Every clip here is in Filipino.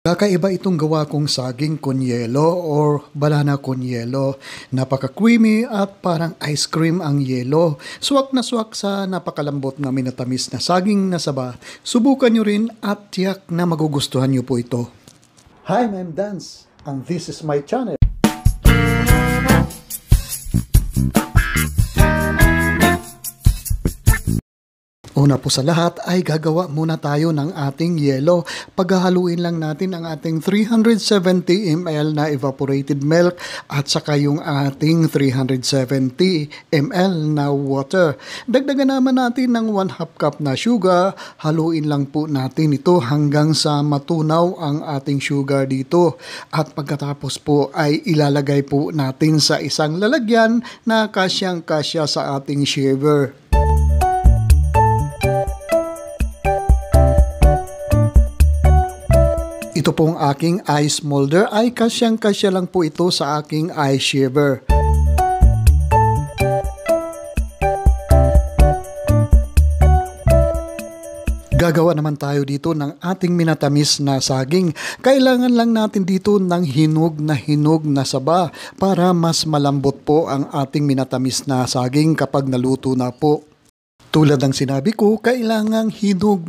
Kakaiba itong gawa kong saging con yelo or banana con yelo. Napaka-creamy at parang ice cream ang yelo. Swak na swak sa napakalambot na minatamis na saging na saba. Subukan nyo rin at tiyak na magugustuhan nyo po ito. Hi, I'm Dance and this is my channel. Una po sa lahat ay gagawa muna tayo ng ating yelo. Paghahaluin lang natin ang ating 370 ml na evaporated milk at saka yung ating 370 ml na water. Dagdagan naman natin ng 1/2 cup na sugar. Haluin lang po natin ito hanggang sa matunaw ang ating sugar dito. At pagkatapos po ay ilalagay po natin sa isang lalagyan na kasyang-kasya sa ating shaver. Ito pong aking ice molder ay kasyang-kasya lang po ito sa aking ice shaver. Gagawa naman tayo dito ng ating minatamis na saging. Kailangan lang natin dito ng hinog na saba para mas malambot po ang ating minatamis na saging kapag naluto na po. Tulad ng sinabi ko, kailangang hinog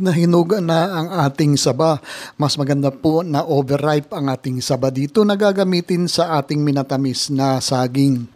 na ang ating saba. Mas maganda po na overripe ang ating saba dito na gagamitin sa ating minatamis na saging.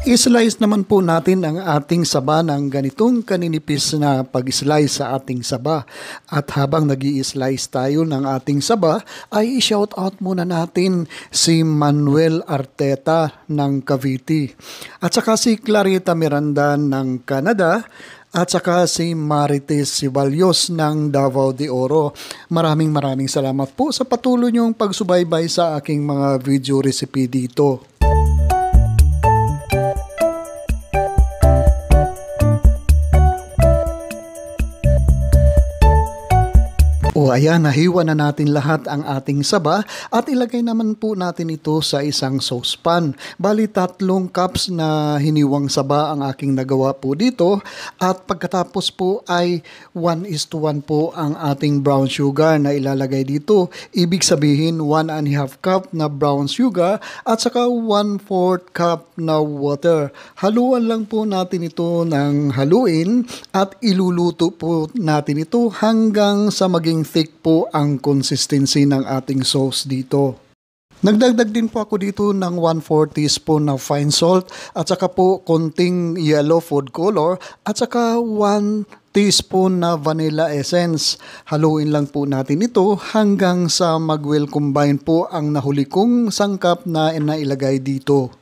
I-slice naman po natin ang ating saba ng ganitong kaninipis na pag-slice sa ating saba. At habang nag-i-slice tayo ng ating saba, ay i-shout out muna natin si Manuel Arteta ng Cavite. At saka si Clarita Miranda ng Canada. At saka si Marites Sibalios ng Davao de Oro. Maraming salamat po sa patuloy niyong pagsubaybay sa aking mga video recipe dito. O ayan, nahiwa na natin lahat ang ating saba at ilagay naman po natin ito sa isang saucepan. Bali 3 cups na hiniwang saba ang aking nagawa po dito at pagkatapos po ay 1:1 po ang ating brown sugar na ilalagay dito. Ibig sabihin 1.5 cup na brown sugar at saka 1/4 cup na water. Haluan lang po natin ito ng haluin at iluluto po natin ito hanggang sa maging thick po ang consistency ng ating sauce dito. Nagdagdag din po ako dito ng 1/4 teaspoon na fine salt at saka po konting yellow food color at saka 1 teaspoon na vanilla essence. Haluin lang po natin ito hanggang sa mag-well combine po ang nahuli kong sangkap na inailagay dito.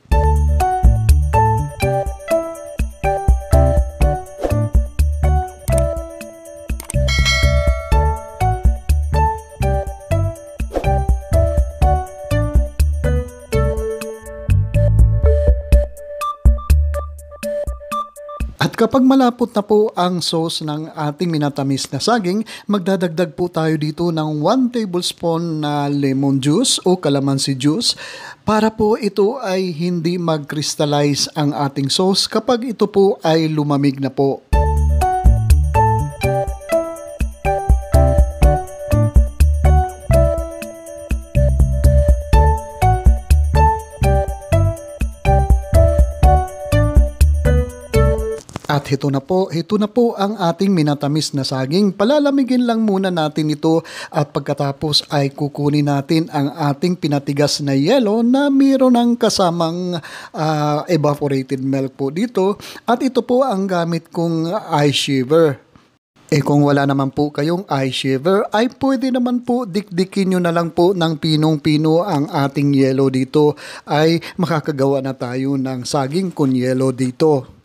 At kapag malapot na po ang sauce ng ating minatamis na saging, magdadagdag po tayo dito ng 1 tablespoon na lemon juice o calamansi juice para po ito ay hindi mag-crystallize ang ating sauce kapag ito po ay lumamig na po. At ito na po ang ating minatamis na saging. Palalamigin lang muna natin ito at pagkatapos ay kukunin natin ang ating pinatigas na yelo na mayroon ng kasamang evaporated milk po dito. At ito po ang gamit kong ice shaver. Kung wala naman po kayong ice shaver, ay pwede naman po dikdikin nyo na lang po ng pinong-pino ang ating yelo dito. Ay makakagawa na tayo ng saging con yelo dito.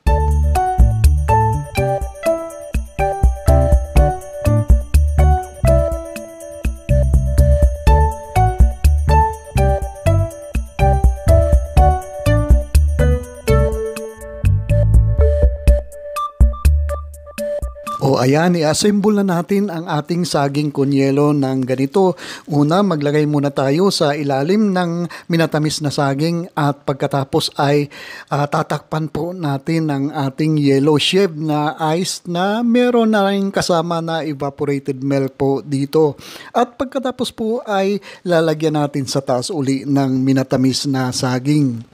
O ayan, i-assemble na natin ang ating saging kunyelo ng ganito. Una, maglagay muna tayo sa ilalim ng minatamis na saging at pagkatapos ay tatakpan po natin ang ating yellow chef na ice na meron na rin kasama na evaporated milk po dito. At pagkatapos po ay lalagyan natin sa taas uli ng minatamis na saging.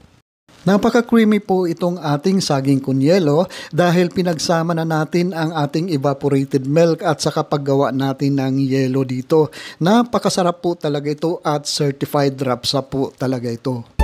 Napaka-creamy po itong ating saging kunyelo dahil pinagsama na natin ang ating evaporated milk at saka paggawa natin ng yelo dito. Napakasarap po talaga ito at certified rapsa po talaga ito.